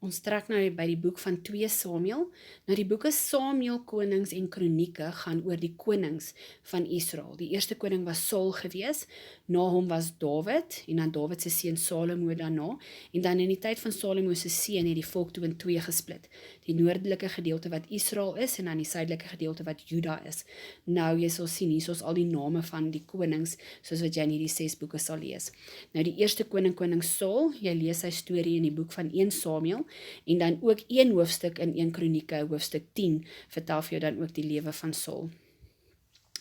Ons trek nou by die boek van 2 Samuel. Nou die boeke Samuel, Konings en Kronieke gaan oor die konings van Israel. Die eerste koning was Saul gewees, na hom was Dawid, en dan Dawid se seun Salomo daarna, en dan in die tyd van Salomo se seun het die volk toe in 2 gesplit. Die noordelike gedeelte wat Israel is, en dan die suidelike gedeelte wat Juda is. Nou, jy sal sien, hier is al die name van die konings, soos wat jy in hierdie 6 boeke sal lees. Nou die eerste koning Saul, jy lees sy storie in die boek van 1 Samuel, en dan ook een hoofstuk in 1 Kronieke, hoofstuk 10, vertel vir jou dan ook die lewe van Saul.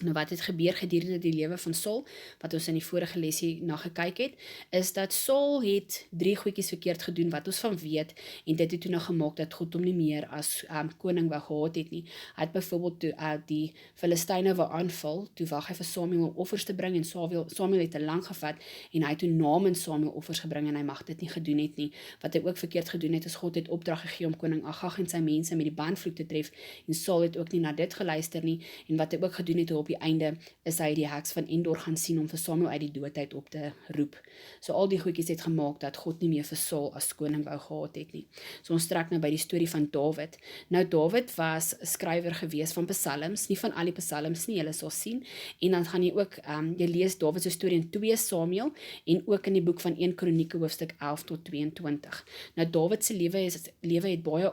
Nou wat het gebeur gedurende die lewe van Saul, wat ons in die vorige lesie na gekyk het, is dat Saul het 3 goedjies verkeerd gedoen, wat ons van weet, en dit het toe nou gemaak dat God hom nie meer as koning wou gehad het nie. Hy het byvoorbeeld toe die Filistyne wou aanval, toe wag hy vir Samuel om offers te bring, en Samuel het te lang gevat, en hy het toe namens Samuel offers gebring, en hy mag dit nie gedoen het nie. Wat hy ook verkeerd gedoen het, is God het opdrag gegee om koning Agag en sy mense met die bandvloek te tref, en Saul het ook nie na dit geluister nie, en wat hy ook gedoen het op die einde, is hy die heks van Endor gaan sien om vir Samuel uit die doodheid op te roep. So al die goedjies het gemaak dat God nie meer vir Saul as koning wou gehad het nie. So ons trek nou by die storie van Dawid. Nou Dawid was 'n skrywer gewees van psalms, nie van al die psalms nie, julle sal sien, en dan gaan jy ook, jy lees Dawid se storie in 2 Samuel, en ook in die boek van 1 Kronieke hoofstuk 11 tot 22. Nou Dawid se lewe het baie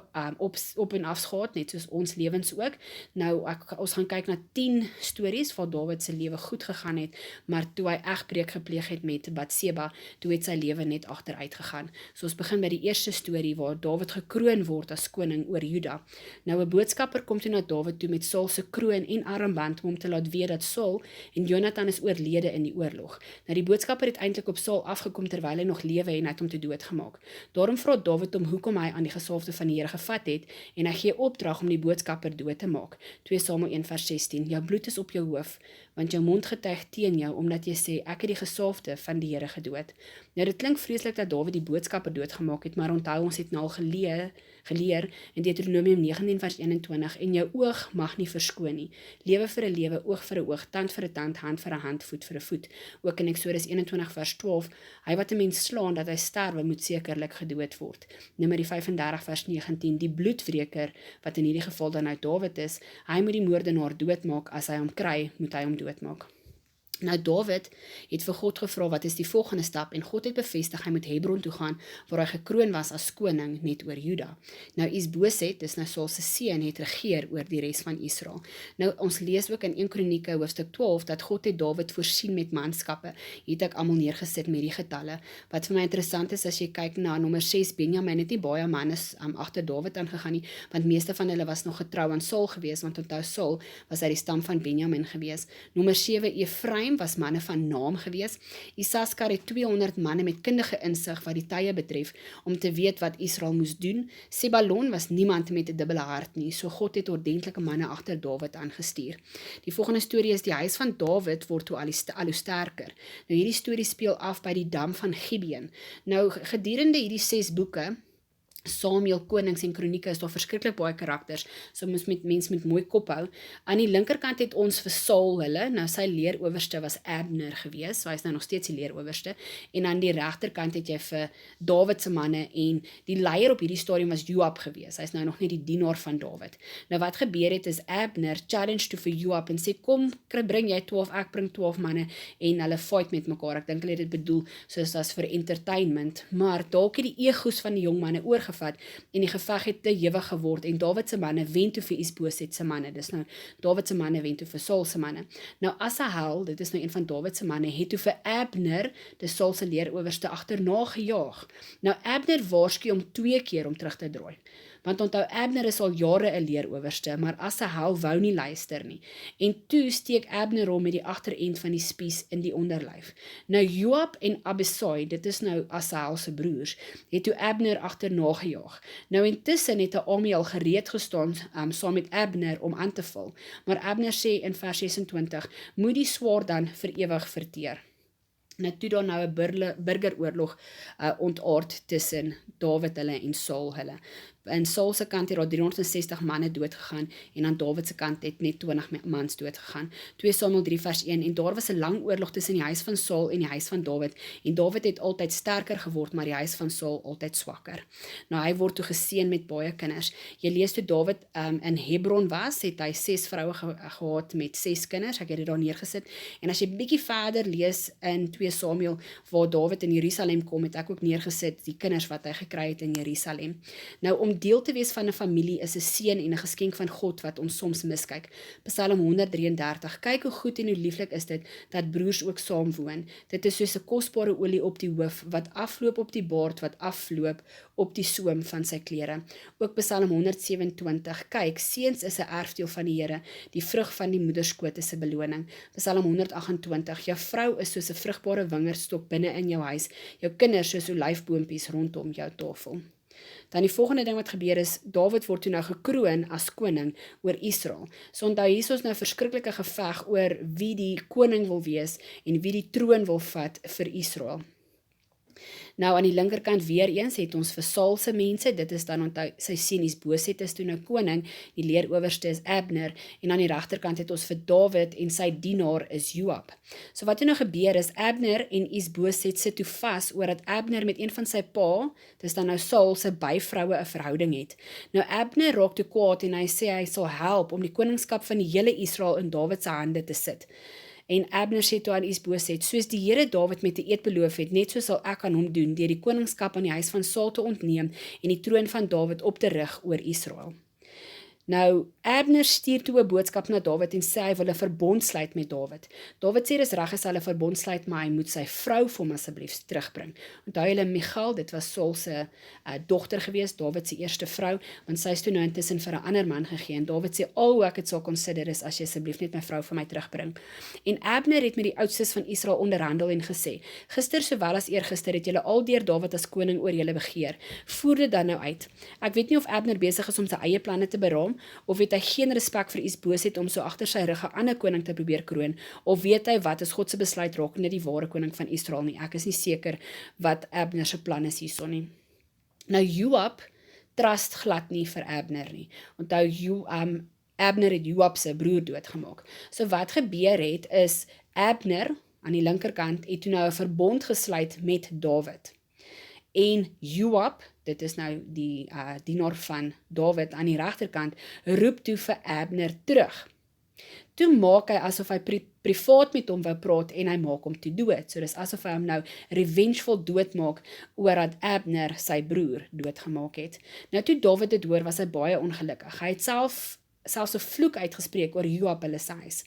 op en af gehad, net soos ons lewens ook. Nou ons gaan kyk na 10 stories waar Dawid se lewe goed gegaan het, maar toe hy egbreek gepleeg het met Batseba, toe het sy lewe net agteruit gegaan. So ons begin by die eerste storie waar Dawid gekroon word as koning oor Juda. Nou 'n boodskapper kom toe na Dawid toe met Saul se kroon en armband om hom te laat weet dat Saul en Jonathan is oorlede in die oorlog. Nou die boodskapper het eintlik op Saul afgekom terwyl hy nog lewe en hy het hom te dood gemaak. Daarom vra Dawid hom hoekom hy aan die gesalfde van die Here gevat het, en hy gee opdrag om die boodskapper dood te maak. 2 Samuel 1 vers 16. Jou bloed is op jou hoof, want jou mond getuig teen jou, omdat jy sê, ek het die gesalfde van die Here gedood. Nou dit klink vreeslik dat Dawid die boodskapper doodgemaak het, maar onthou ons het nou al geleer in Deuteronomium 19 vers 21, en jou oog mag nie verskoon nie. Lewe vir 'n lewe, oog vir 'n oog, tand vir 'n tand, hand vir 'n hand, voet vir 'n voet. Ook in Eksodus 21 vers 12, hy wat 'n mens slaan dat hy sterwe, moet sekerlik gedood word. Numeri 35 vers 19, die bloedwreker, wat in hierdie geval dan nou Dawid is, hy moet die moordenaar doodmaak, as hy hom kry, moet hy hom doodmaak. Nou Dawid het vir God gevra wat is die volgende stap, en God het bevestig hy moet Hebron toe gaan, waar hy gekroon was as koning net oor Juda. Nou Is-Boset, dis nou Saul se seun, het regeer oor die res van Israel. Nou ons lees ook in 1 Kronieke hoofstuk 12 dat God het Dawid voorsien met manskappe. Hier het ek almal neergesit met die getalle. Wat vir my interessant is, as jy kyk na nommer 6 Benjamin, het nie baie manne agter Dawid aangegaan nie, want meeste van hulle was nog getrou aan Saul gewees, want onthou Saul was uit die stam van Benjamin gewees. Nommer 7 Efraim was manne van naam gewees. Isaskar het 200 manne met kundige insig wat die tye betref, om te weet wat Israel moes doen. Sebalon was niemand met 'n dubbele hart nie, so God het ordentlike manne agter Dawid aangestuur. Die volgende storie is die huis van Dawid word toe al hoe sterker. Nou hierdie storie speel af by die dam van Gibeon. Nou gedurende hierdie 6 boeke, Samuel, Konings en Kronieke, is daar verskriklik baie karakters, so mens met mooi kop hou. Aan die linkerkant het ons vir Saul hulle, nou sy leerowerste was Abner gewees, so hy is nou nog steeds die leerowerste, en aan die regterkant het jy vir Dawid se manne, en die leier op hierdie stadium was Joab gewees, hy is nou nog nie die dienaar van Dawid. Nou wat gebeur het is Abner challenge toe vir Joab en sê, kom, bring jy 12, ek bring 12 manne, en hulle fight met mekaar. Ek dink hulle het dit bedoel soos as vir entertainment, maar dalk het die egos van die jong manne oorgevat, en die geveg het te ewig geword, en Dawid se manne wen toe vir Is-Boset se manne. Dis nou Dawid se manne wen toe vir Saul se manne. Nou Asahel, dit is nou een van Dawid se manne, het toe vir Abner, dis Saul se leerowerste, agterna gejaag. Nou Abner waarsku om 2 keer om terug te draai. Want onthou Abner is al jare 'n leerowerste, maar Asahel wou nie luister nie. En toe steek Abner hom met die agterend van die spies in die onderlyf. Nou Joab en Abisai, dit is nou Asahel se broers, het toe Abner agterna gejaag. Nou intussen het 'n army al gereed gestaan saam met Abner om aan te val. Maar Abner sê in vers 26, moet die swaard dan vir ewig verteer. En toe daar nou 'n burgeroorlog ontaard tussen Dawid hulle en Saul hulle. in Saul se kant het daar 360 manne dood gegaan en aan Dawid se kant het net 20 mans dood gegaan. 2 Samuel 3 vers 1 en daar was 'n lang oorlog tussen die huis van Saul en die huis van Dawid en Dawid het altyd sterker geword, maar die huis van Saul altyd swakker. Nou hy word toe geseën met baie kinders. Jy lees toe Dawid in Hebron was, het hy 6 vroue gehad met 6 kinders. Ek het dit daar neergesit. En as jy bietjie verder lees in 2 Samuel waar Dawid in Jerusalem kom, het ek ook neergesit die kinders wat hy gekry het in Jerusalem. Nou om deel te wees van 'n familie is 'n seën en 'n geskenk van God wat ons soms miskyk. Psalm 133. Kyk hoe goed en hoe lieflik is dit dat broers ook saam woon. Dit is soos 'n kosbare olie op die hoof wat afloop op die baard wat afloop op die soem van sy klere. Ook Psalm 127. Kyk, seuns is 'n erfdeel van die Here, die vrug van die moederskoot is 'n beloning. Psalm 128. Jou vrou is soos 'n vrugbare wingerdstok binne in jou huis, jou kinders soos olyfboompies rondom jou tafel. Dan die volgende ding wat gebeur is, Dawid word toe nou gekroon as koning oor Israel. So onthou, hier is ons nou 'n verskriklike geveg oor wie die koning wil wees en wie die troon wil vat vir Israel. Nou aan die linkerkant weer eens het ons vir Saul se mense, dit is dan onthou sy seun Isboset is toe nou koning, die leerowerste is Abner en aan die regterkant het ons vir Dawid en sy dienaar is Joab. So wat toe nou gebeur is Abner en Isboset sit toe vas oor dat Abner met een van sy pa, dis dan nou Saul se byvroue 'n verhouding het. Nou Abner raak toe kwaad en hy sê hy sal help om die koningskap van die hele Israel in Dawid se hande te sit. En Abner sê toe aan Isboset, soos die Here Dawid met 'n eed beloof het, net so sal ek aan hom doen, deur die koningskap aan die huis van Saul te ontneem en die troon van Dawid op te rig oor Israel. Nou, Abner stuur toe 'n boodskap na Dawid en sê hy wil 'n verbond sluit met Dawid. Dawid sê dis reg as hy 'n verbond sluit, maar hy moet sy vrou vir hom asseblief terugbring. Onthou julle Michal, dit was Saul se dogter gewees, Dawid se eerste vrou, want sy is toe nou intussen vir 'n ander man gegee en Dawid sê al hoe ek dit sal consider is as jy asseblief net my vrou vir my terugbring. En Abner het met die oudstes van Israel onderhandel en gesê, gister sowel as eergister het julle al deur Dawid as koning oor julle begeer. Voer dit dan nou uit. Ek weet nie of Abner besig is om sy eie planne te beraam, of weet hy geen respek vir Isboset om so agter sy rug 'n ander koning te probeer kroon, of weet hy wat is God se besluit rakende die ware koning van Israel nie. Ek is nie seker wat Abner se plan is hierson nie. Nou Joab trust glad nie vir Abner nie. Onthou Abner het Joab se broer doodgemaak. So wat gebeur het is Abner aan die linkerkant het toe nou 'n verbond gesluit met Dawid. En Joab, dit is nou die dienaar van Dawid aan die regterkant, roep toe vir Abner terug. Toe maak hy asof hy privaat met hom wou praat en hy maak hom toe dood. So dis asof hy hom nou revengeful doodmaak oor dat Abner sy broer doodgemaak het. Nou toe Dawid dit hoor, was hy baie ongelukkig. Hy het selfs 'n vloek uitgespreek oor Joab hulle se huis.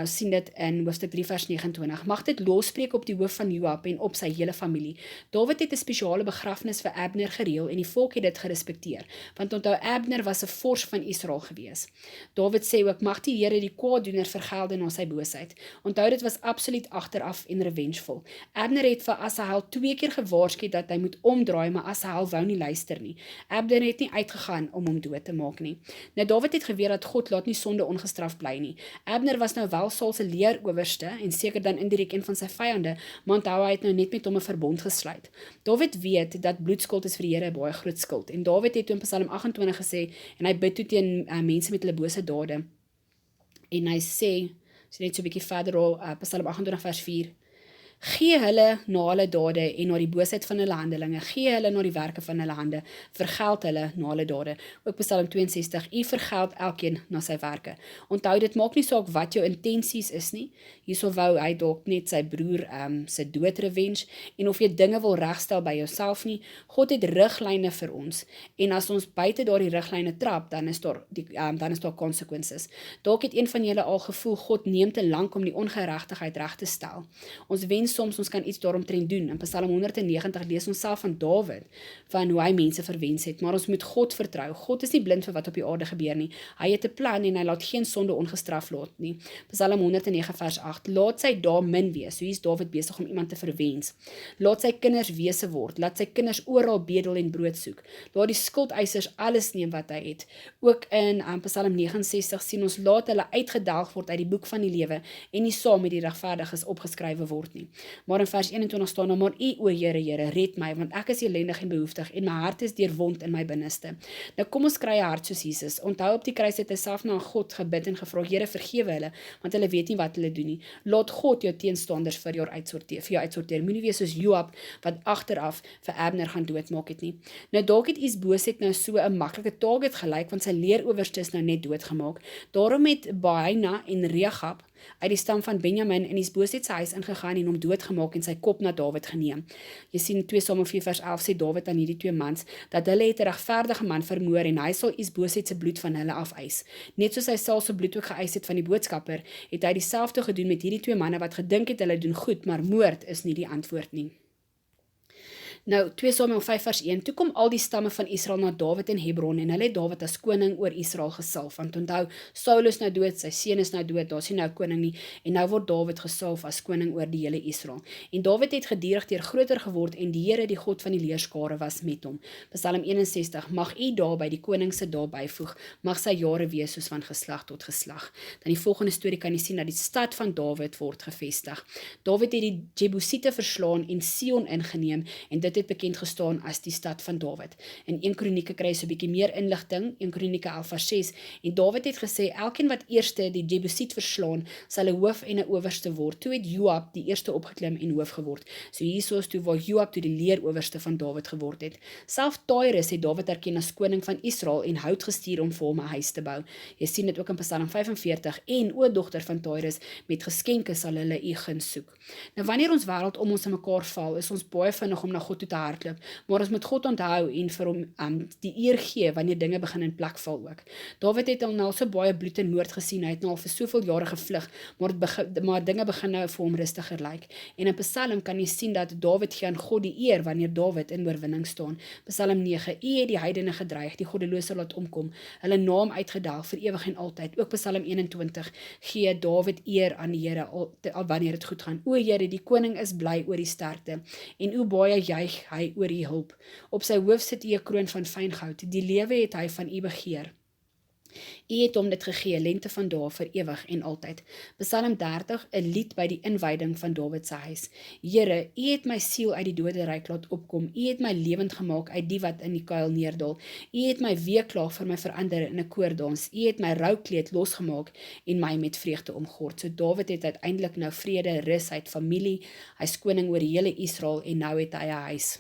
Sien dit in hoofstuk 3 vers 29. Mag dit losbreek op die hoof van Joab en op sy hele familie. Dawid het 'n spesiale begrafnis vir Abner gereël en die volk het dit gerespekteer, want onthou Abner was 'n vors van Israel gewees. Dawid sê ook, mag die Here die kwaaddoener vergelde na sy boosheid. Onthou dit was absoluut agteraf en revengeful. Abner het vir Asahel 2 keer gewaarsku dat hy moet omdraai, maar Asahel wou nie luister nie. Abner het nie uitgegaan om hom dood te maak nie. Nou Dawid het geweet dat God laat nie sonde ongestraf bly nie. Abner was nou Saul se leerowerste en seker dan indirek een van sy vyande, maar onthou hy het nou net met hom 'n verbond gesluit. Dawid weet dat bloedskuld is vir die Here 'n baie groot skuld en Dawid het toe in Psalm 28 gesê en hy bid toe teen mense met hulle bose dade. En hy sê, net so 'n bietjie verder op Psalm 28 vers 4. Gee hulle na hulle dade en na die boosheid van hulle handelinge, gee hulle na die werke van hulle hande, vergeld hulle na hulle dade. Ook Psalm 62, u vergeld elkeen na sy werke. Onthou, dit maak nie saak wat jou intensies is nie, hierso wou hy dalk net sy broer sy dood revenge, en of jy dinge wil regstel by jouself nie, God het riglyne vir ons, en as ons buite daardie riglyne trap, dan is daar consequences. Dalk het een van julle al gevoel, God neem te lank om die ongeregtigheid reg te stel. Ons wens soms ons kan iets daaromtrent doen. In Psalm 190 lees ons self van Dawid, van hoe hy mense verwens het, maar ons moet God vertrou. God is nie blind vir wat op die aarde gebeur nie. Hy het 'n plan en hy laat geen sonde ongestraf laat nie. Psalm 109 vers 8, laat sy dae min wees. So hier is Dawid besig om iemand te verwens. Laat sy kinders wese word, laat sy kinders oral bedel en brood soek. Laat die skuldeisers alles neem wat hy het. Ook in Psalm 69 sien ons, laat hulle uitgedelg word uit die boek van die lewe en nie saam met die regverdiges opgeskrywe word nie. Maar in vers 21 staan daar, maar U, o Here, Here, red my, want ek is ellendig en behoeftig, en my hart is deurwond in my binneste. Nou kom ons kry 'n hart soos Jesus. Onthou op die kruis het hy self na God gebid en gevra, Here, vergewe hulle, want hulle weet nie wat hulle doen nie. Laat God jou teenstanders vir jou uitsorteer. Moenie wees soos Joab, wat agteraf vir Abner gaan doodmaak het nie. Nou dalk het Is-Boset nou so 'n maklike target gelyk, want sy leeroowerste is nou net doodgemaak. Daarom het Baana en Regab uit die stam van Benjamin in Is-Boset se huis ingegaan en hom doodgemaak en sy kop na Dawid geneem. Jy sien 2 Samuel 4 vers 11 sê Dawid aan hierdie 2 mans, dat hulle het 'n regverdige man vermoor en hy sal Is-Boset se bloed van hulle afeis. Net soos hy Saul se bloed ook geëis het van die boodskapper, het hy dieselfde gedoen met hierdie 2 manne wat gedink het hulle doen goed, maar moord is nie die antwoord nie. Nou, 2 Samuel 5 vers 1, toe kom al die stamme van Israel na Dawid in Hebron en hulle het Dawid as koning oor Israel gesalf, want onthou, Saul is nou dood, sy seun is nou dood, daar is nie nou koning nie, en nou word Dawid gesalf as koning oor die hele Israel. En Dawid het gedurig deur groter geword en die Here, die God van die leerskare, was met hom. Psalm 61, mag U daarby die koning se daar byvoeg, mag sy jare wees soos van geslag tot geslag. Dan die volgende storie kan jy sien dat die stad van Dawid word gevestig. Dawid het die Jebusiete verslaan en Sion ingeneem en dit het bekend gestaan as die stad van Dawid. In 1 Kronieke kry jy so 'n bietjie meer inligting, 1 Kronieke 11 vers 6, en Dawid het gesê, elkeen wat eerste die Jebusiet verslaan, sal 'n hoof en 'n owerste word. Toe het Joab die eerste opgeklim en hoof geword. So hierso is toe waar Joab toe die leerowerste van Dawid geword het. Self Tyrus het Dawid erken as koning van Israel en hout gestuur om vir hom 'n huis te bou. Jy sien dit ook in Psalm 45, en o dogter van Tyrus, met geskenke sal hulle u guns soek. Nou wanneer ons wêreld om ons in mekaar val, is ons baie vinnig om na God toe te hardloop, maar ons moet God onthou en vir hom die eer gee wanneer dinge begin in plek val ook. Dawid het al nou so baie bloed en moord gesien, hy het nou al vir soveel jare gevlug, maar dinge begin nou vir hom rustiger lyk. En in Psalm kan jy sien dat Dawid gee aan God die eer wanneer Dawid in oorwinning staan. Psalm 9, U het die heidene gedreig, die goddelose laat omkom, hulle naam uitgedaag vir ewig en altyd. Ook Psalm 21 gee Dawid eer aan die Here al wanneer dit goed gaan. O Here, die koning is bly oor die sterkte, en o baie juig hy oor die hulp. Op sy hoof sit U 'n kroon van fyn goud, die lewe het hy van U begeer. U het hom dit gegee, lente van dae vir ewig en altyd. Psalm 30, 'n lied by die inwyding van Dawid se huis. Here, U het my siel uit die doderyk laat opkom. U het my lewend gemaak uit die wat in die kuil neerdal. U het my weeklaag vir my verander in 'n koordans. U het my roukleed losgemaak en my met vreugde omgord. So Dawid het uiteindelik nou vrede, rus, hy het familie, hy's koning oor die hele Israel en nou het hy 'n huis.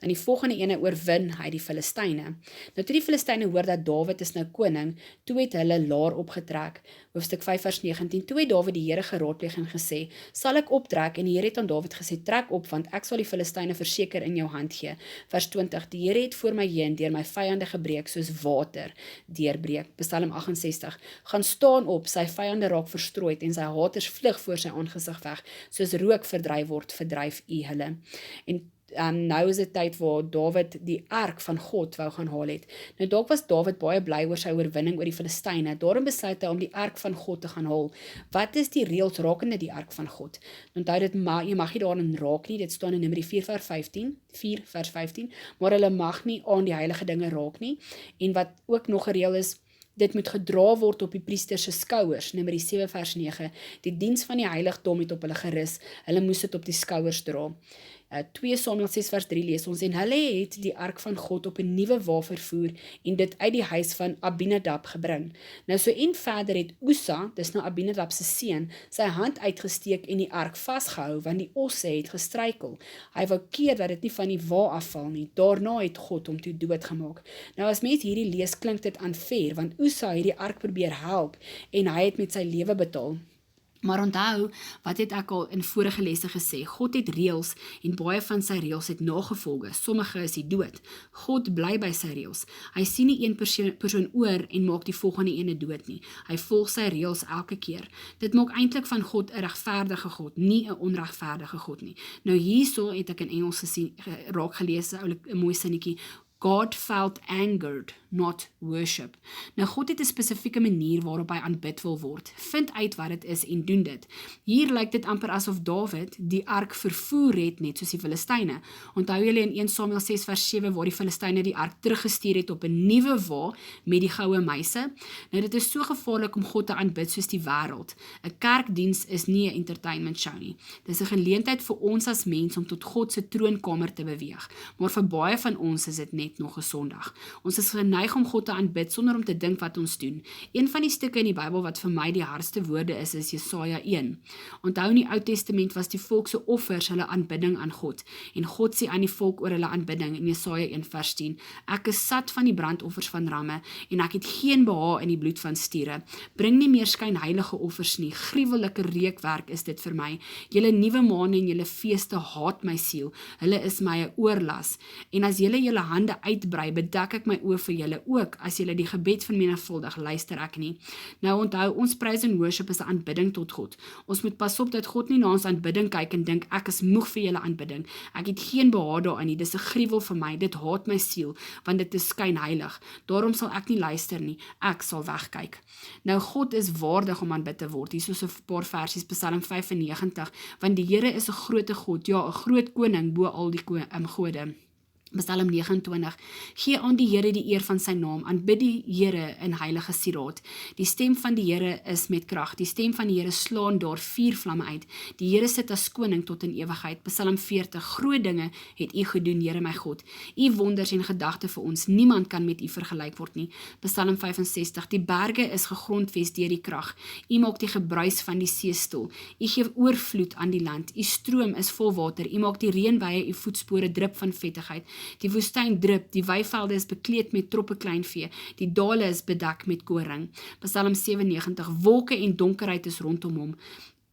Dan die volgende ene oorwin hy die Filistyne. Nou toe die Filistyne hoor dat Dawid is nou koning, toe het hulle laar opgetrek. Hoofstuk 5 vers 19, toe het Dawid die Here geraadpleeg en gesê, sal ek optrek? En die Here het aan Dawid gesê, trek op, want ek sal die Filistyne verseker in jou hand gee. Vers 20, die Here het voor my heen deur my vyande gebreek soos water deurbreek. Psalm 68, gaan staan op, sy vyande raak verstrooid en sy haters vlug voor sy aangesig weg, soos rook verdryf word, verdryf U hulle. En nou is dit tyd waar Dawid die ark van God wou gaan haal het. Nou dalk was Dawid baie bly oor sy oorwinning oor die Filistyne. Daarom besluit hy om die ark van God te gaan haal. Wat is die reëls rakende die ark van God? Onthou dit, jy mag nie daarin raak nie. Dit staan in Numeri 4 vers 15, maar hulle mag nie aan die heilige dinge raak nie. En wat ook nog 'n reël is, dit moet gedra word op die priester se skouers. Numeri 7 vers 9. Die diens van die heiligdom het op hulle gerus. Hulle moes dit op die skouers dra. 2 Samuel 6 vers 3 lees ons, en hulle het die ark van God op 'n nuwe wa vervoer en dit uit die huis van Abinadab gebring. Nou so en verder het Ussa, dis nou Abinadab se seun, sy hand uitgesteek en die ark vasgehou, want die osse het gestruikel. Hy wou keer dat dit nie van die wa afval nie. Daarna het God hom toe doodgemaak. Nou as mens hierdie lees, klink dit unfair, want Ussa het die ark probeer help en hy het met sy lewe betaal. Maar onthou, wat het ek al in vorige lesse gesê, God het reëls en baie van sy reëls het nagevolge, sommige is die dood. God bly by sy reëls. Hy sien nie een persoon oor en maak die volgende ene dood nie. Hy volg sy reëls elke keer. Dit maak eintlik van God 'n regverdige God, nie 'n onregverdige God nie. Nou hierso het ek in Engels raak gelees, 'n mooi sinnetjie, God felt angered, not worship. Nou God het 'n spesifieke manier waarop hy aanbid wil word. Vind uit wat dit is en doen dit. Hier lyk dit amper asof Dawid die ark vervoer het net soos die Filistyne. Onthou julle in 1 Samuel 6 vers 7 waar die Filistyne die ark teruggestuur het op 'n nuwe wa met die goue muise. Nou dit is so gevaarlik om God te aanbid soos die wêreld. 'n Kerkdiens is nie 'n entertainment show nie. Dis 'n geleentheid vir ons as mens om tot God se troonkamer te beweeg. Maar vir baie van ons is dit net nog 'n Sondag. Ons is geneig om God te aanbid sonder om te dink wat ons doen. Een van die stukke in die Bybel wat vir my die hardste woorde is Jesaja 1. Onthou in die Ou Testament was die volk se offers hulle aanbidding aan God. En God sê aan die volk oor hulle aanbidding in Jesaja 1 vers 10: Ek is sat van die brandoffers van ramme en ek het geen behaag in die bloed van stiere. Bring nie meer skynheilige offers nie. Gruwelike reukwerk is dit vir my. Julle nuwe maande en julle feeste haat my siel. Hulle is my 'n oorlas. En as julle julle hande uitbrei, bedek ek my oë vir julle ook. As julle die gebed vermenigvuldig, luister ek nie. Nou onthou, ons praise and worship is 'n aanbidding tot God. Ons moet pas op dat God nie na ons aanbidding kyk en dink ek is moeg vir julle aanbidding. Ek het geen behaag daarin nie. Dis 'n gruwel vir my. Dit haat my siel want dit is skynheilig. Daarom sal ek nie luister nie. Ek sal wegkyk. Nou God is waardig om aanbid te word. Hier is so 'n paar versies, Psalm 95, want die Here is 'n groot God, ja, 'n groot koning bo al die gode. Psalm 29, gee aan die Here die eer van sy naam, aanbid die Here in heilige sieraad. Die stem van die Here is met krag, die stem van die Here slaan daar vuurvlamme uit. Die Here sit as koning tot in ewigheid. Psalm 40, groot dinge het U gedoen, Here my God. U wonders en gedagte vir ons, niemand kan met U vergelyk word nie. Psalm 65, die berge is gegrondves deur die krag. U maak die gebruis van die see stil. U gee oorvloed aan die land. U stroom is vol water. U maak die reënbuie U voetspore drup van vettigheid. Die woestyn drup, die weivelde is bekleed met troppe kleinvee, die dale is bedek met koring. Psalm 97, wolke en donkerheid is rondom hom.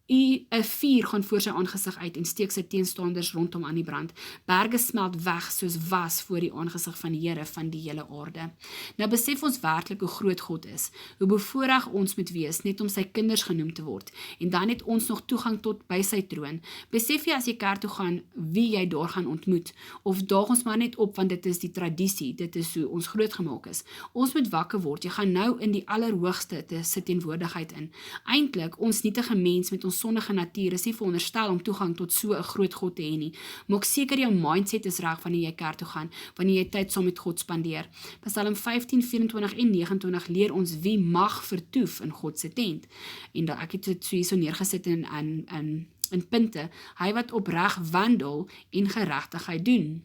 'n vuur gaan voor sy aangesig uit en steek sy teenstanders rondom aan die brand. Berge smelt weg soos was voor die aangesig van die Here van die hele aarde. Nou besef ons werklik hoe groot God is, hoe bevoorreg ons moet wees net om sy kinders genoem te word, en dan het ons nog toegang tot by sy troon. Besef jy as jy kerk toe gaan, wie jy daar gaan ontmoet, of daag ons maar net op want dit is die tradisie, dit is hoe ons grootgemaak is. Ons moet wakker word, jy gaan nou in die allerhoogste te sy teenwoordigheid in. Eintlik, ons nietige mens met ons sondige natuur is nie veronderstel om toegang tot so 'n groot God te hê nie. Maak seker jou mindset is reg wanneer jy kerk toe gaan, wanneer jy tyd saam met God spandeer. Psalm 15, 24 en 29 leer ons wie mag vertoef in God se tent. En ek het dit so hierso neergesit in punte. Hy wat opreg wandel en geregtigheid doen.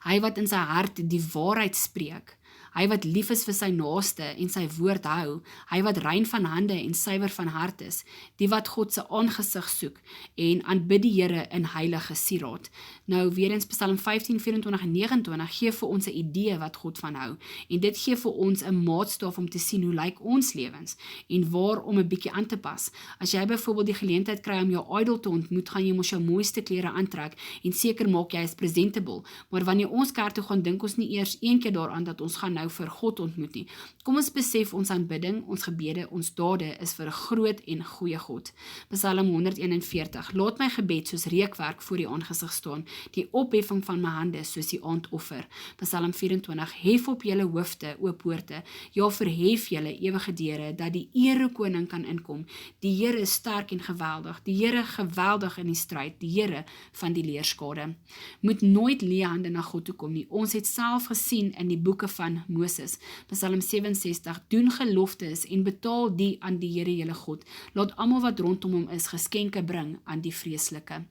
Hy wat in sy hart die waarheid spreek. Hy wat lief is vir sy naaste en sy woord hou, hy wat rein van hande en suiwer van hart is, die wat God se aangesig soek en aanbid die Here in heilige sieraad. Nou weer eens Psalm 15, 24 en 29 gee vir ons 'n idee wat God van hou, en dit gee vir ons 'n maatstaaf om te sien hoe lyk ons lewens en waar om 'n bietjie aan te pas. As jy byvoorbeeld die geleentheid kry om jou idol te ontmoet, gaan jy mos jou mooiste klere aantrek en seker maak jy is presentable, maar wanneer ons kerk toe gaan, dink ons nie eers een keer daaraan dat ons gaan nou vir God ontmoet nie. Kom ons besef ons aanbidding, ons gebede, ons dade is vir 'n groot en goeie God. Psalm 141, laat my gebed soos reukwerk voor die aangesig staan, die opheffing van my hande soos die aandoffer. Psalm 24, hef op julle hoofde, o poorte, ja verhef julle ewige deure, dat die erekoning kan inkom. Die Here is sterk en geweldig, die Here geweldig in die stryd, die Here van die leerskade. Moet nooit leë hande na God toe kom nie. Ons het self gesien in die boeke van Moses. Psalm 67, doen geloftes en betaal die aan die Here julle God. Laat almal wat rondom hom is geskenke bring aan die vreeslike.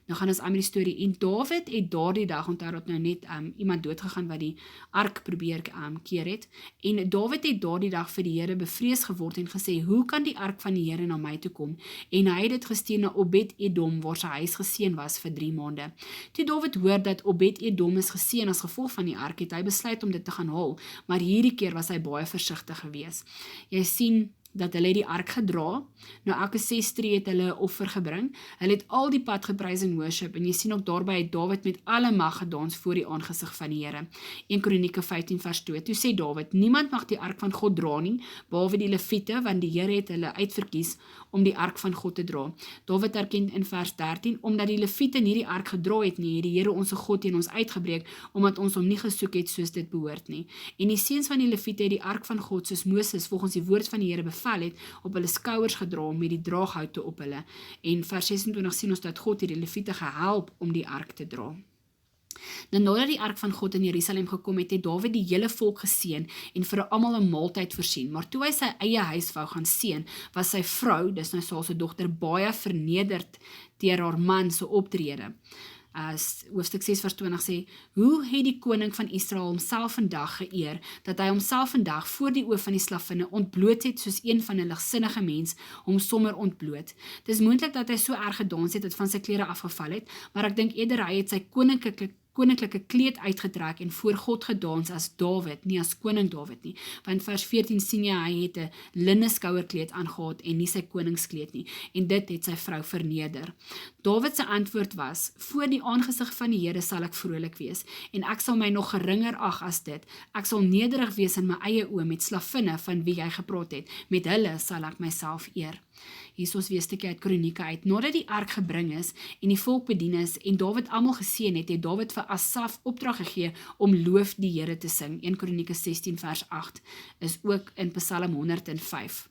Nou gaan ons aan met die storie, en Dawid het daardie dag, onthou dat nou net iemand doodgegaan wat die ark probeer keer het, en Dawid het daardie dag vir die Here bevrees geword en gesê, hoe kan die ark van die Here na my toe kom? En hy het dit gestuur na Obed-Edom, waar sy huis geseën was vir 3 maande. Toe Dawid hoor dat Obed-Edom is geseën as gevolg van die ark, het hy besluit om dit te gaan haal, maar hierdie keer was hy baie versigtig geweest. Jy sien, dat hulle die ark gedra. Nou elke 6 tree het hulle 'n offer gebring. Hulle het al die pad geprys en worship en jy sien ook daarby het Dawid met alle mag gedans voor die aangesig van die Here. 1 Kronieke 15 vers 2. Toe sê Dawid: "Niemand mag die ark van God dra nie, behalwe die Lewiete, want die Here het hulle uitverkies om die ark van God te dra." Dawid erken in vers 13: "Omdat die Lewiete nie die ark gedra het nie, het die Here ons God teen ons uitgebreek, omdat ons hom nie gesoek het soos dit behoort nie. En die seuns van die Lewiete het die ark van God, soos Moses volgens die woord van die Here bevel het, op hulle skouers gedra met die draaghoute op hulle." En vers 26 sien ons dat God het die Lewiete gehelp om die ark te dra. Nou nadat die ark van God in Jerusalem gekom het, het Dawid die hele volk geseën en vir almal 'n maaltyd voorsien. Maar toe hy sy eie huis wou gaan seën, was sy vrou, dis nou Saul se dogter, baie vernederd deur haar man se optrede. Hoofstuk 6 vers 20 sê: "Hoe het die koning van Israel homself vandag geëer, dat hy homself vandag voor die oë van die slavinne ontbloot het, soos een van 'n ligsinnige mens hom sommer ontbloot." Dis moontlik dat hy so erg gedans het dat van sy klere afgeval het, maar ek dink eerder hy het sy koninklike kleed uitgetrek en voor God gedans as Dawid, nie as koning Dawid nie. Want vers 14 sien jy, hy het 'n linne skouerkleed aangehad en nie sy koningskleed nie, en dit het sy vrou verneder. Dawid se antwoord was: "Voor die aangesig van die Here sal ek vrolik wees, en ek sal my nog geringer ag as dit. Ek sal nederig wees in my eie oë met slavinne van wie hy gepraat het. Met hulle sal ek myself eer." Hier is ons weer 'n stukkie uit Kronieke uit. Nadat die ark gebring is en die volk bedien is en Dawid almal geseën het, het Dawid vir Asaf opdrag gegee om loof die Here te sing. 1 Kronieke 16 vers 8 is ook in Psalm 105.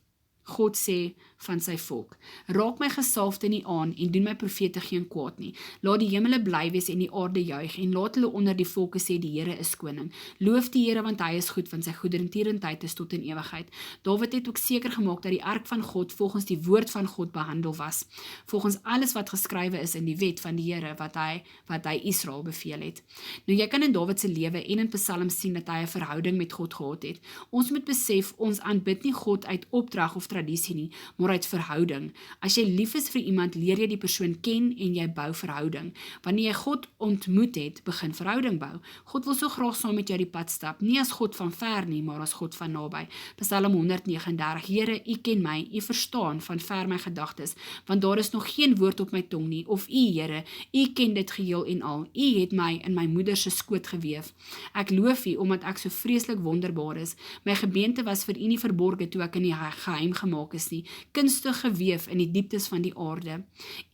God sê van sy volk: "Raak my gesalfde nie aan en doen my profete geen kwaad nie. Laat die hemele bly wees en die aarde juig en laat hulle onder die volke sê die Here is koning. Loof die Here want hy is goed, want sy goedertierenheid is tot in ewigheid." Dawid het ook seker gemaak dat die ark van God volgens die woord van God behandel was, volgens alles wat geskrywe is in die wet van die Here wat hy Israel beveel het. Nou jy kan in Dawid se lewe en in Psalms sien dat hy 'n verhouding met God gehad het. Ons moet besef, ons aanbid nie God uit opdrag of tradisie nie, maar uit verhouding. As jy lief is vir iemand, leer jy die persoon ken en jy bou verhouding. Wanneer jy God ontmoet het, begin verhouding bou. God wil so graag saam met jou die pad stap, nie as God van ver nie, maar as God van naby. Psalm 139: "Here, U ken my, U verstaan van ver my gedagtes, want daar is nog geen woord op my tong nie, of U, Here, U ken dit geheel en al. U het my in my moeder se skoot geweef. Ek loof U omdat ek so vreeslik wonderbaar is. My gebeente was vir U nie verborge toe ek in die geheim gemaak is nie, kunstig geweef in die dieptes van die aarde.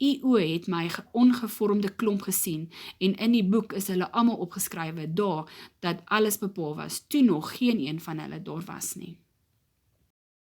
U oë het my ongevormde klomp gesien, en in die boek is hulle almal opgeskrywe, daar dat alles bepaal was, toe nog geen een van hulle daar was nie."